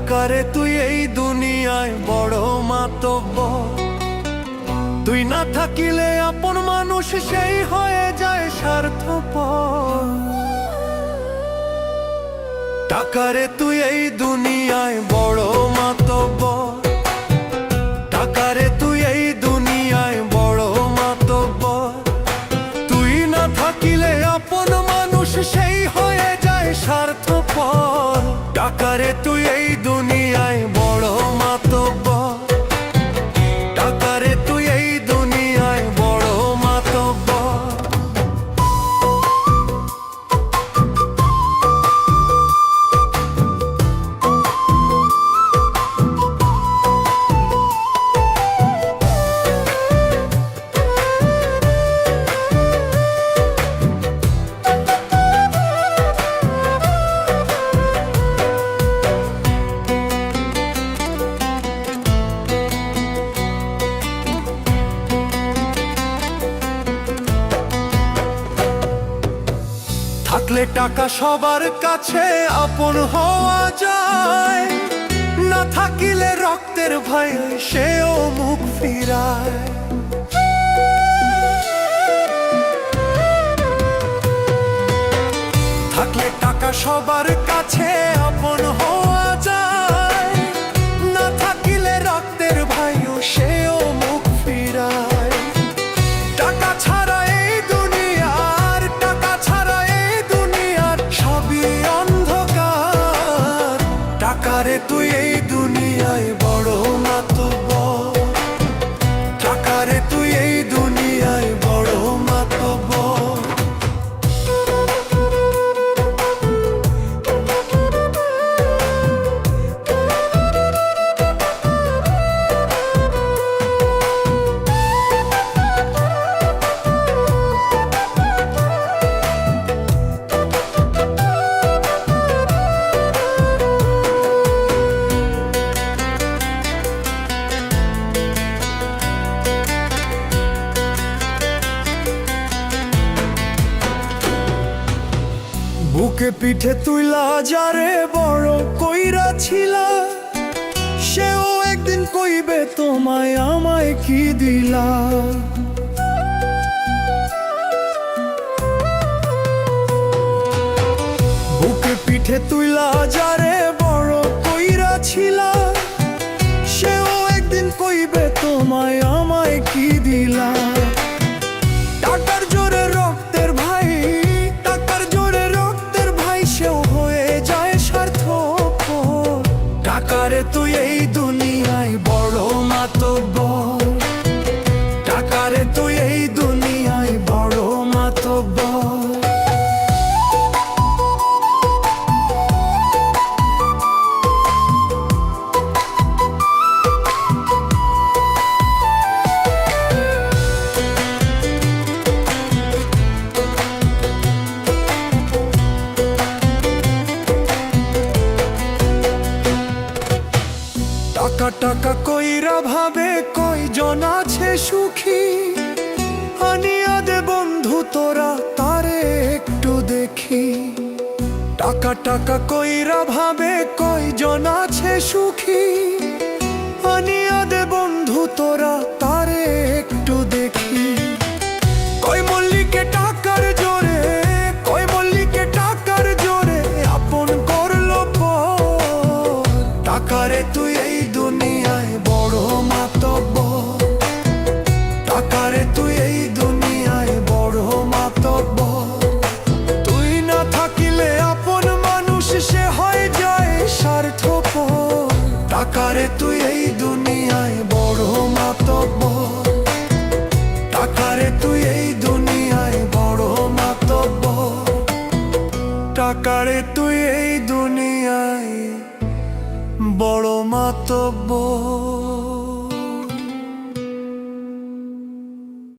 টাকারে তুই এই দুনিয়ায় বড় মাতব্বর। তুই না থাকিলে আপন মানুষ সেই হয়ে যায় স্বার্থপর। টাকারে তুই এই দুনিয়ায় বড় মাতব্বর। টাকারে তুই এই দুনিয়ায় বড় মাতব্বর। তুই না থাকিলে আপন মানুষ সেই হয়ে যায় স্বার্থপর। টাকারে তুই এই দুনিয়ায় বড় মাতব্বর। টাকারে তুই এই দুনিয়ায় বড় মাতব্বর। থাকলে টাকা সবার কাছে আপন হওয়া যায়, না থাকিলে রক্তের ভাই সেও মুখ ফিরায়। থাকলে টাকা সবার কাছে আপন হওয়া যায়, না থাকিলে রক্তের ভাইও সেও মুখ ফিরায়। টাকা ছাড়া এই দুনিয়ার, টাকা ছাড়া এই দুনিয়ার সবই অন্ধকার। টাকারে তুই এই দুনিয়ায় বড় মাতব্বর। টাকারে তুই এই দুনিয়ায় বড় মাতব্বর। বুকে পিঠে তুইলা যারে বড় কইরা ছিলা, সেও একদিন কইবে তোমায় আমায় কি দিলা। বুকে পিঠে তুইলা যারে বড় কইরা ছিলা, সেও একদিন কইবে তোমায় আমায় কি দিলা। টাকার জোরে রক্তের ভাই, টাকার জোরে রক্তের ভাই সেও হয়ে যায় স্বার্থপর। টাকারে তুই এই দুনিয়ায় বড় মাতব্বর। টাকারে তুই এই দুনিয়ায় বড় মাতব্বর। টাকা টাকা কইরা ভাবে কয়জন আছে সুখী, আনিয়া দে বন্ধু তোরা তারে একটু দেখি। টাকা টাকা কইরা ভাবে কয়জন আছে সুখী, আনিয়া দে বন্ধু তোরা তারে একটু দেখি। কই মল্লিকে টাকার জোরে, কই মল্লিকে টাকার জোরে আপন করলো পর। টাকারে তুই এই দুনিয়ায় বড় মাতব্বর। টাকারে তুই এই দুনিয়ায় বড় মাতব্বর। তুই না থাকিলে আপন মানুষ সে হয়ে যায় স্বার্থপর। টাকারে তুই এই দুনিয়ায় বড় মাতব্বর। টাকারে তুই এই দুনিয়ায় বড় মাতব্বর। টাকারে তুই এই দুনিয়ায় বড় মাতব্বর।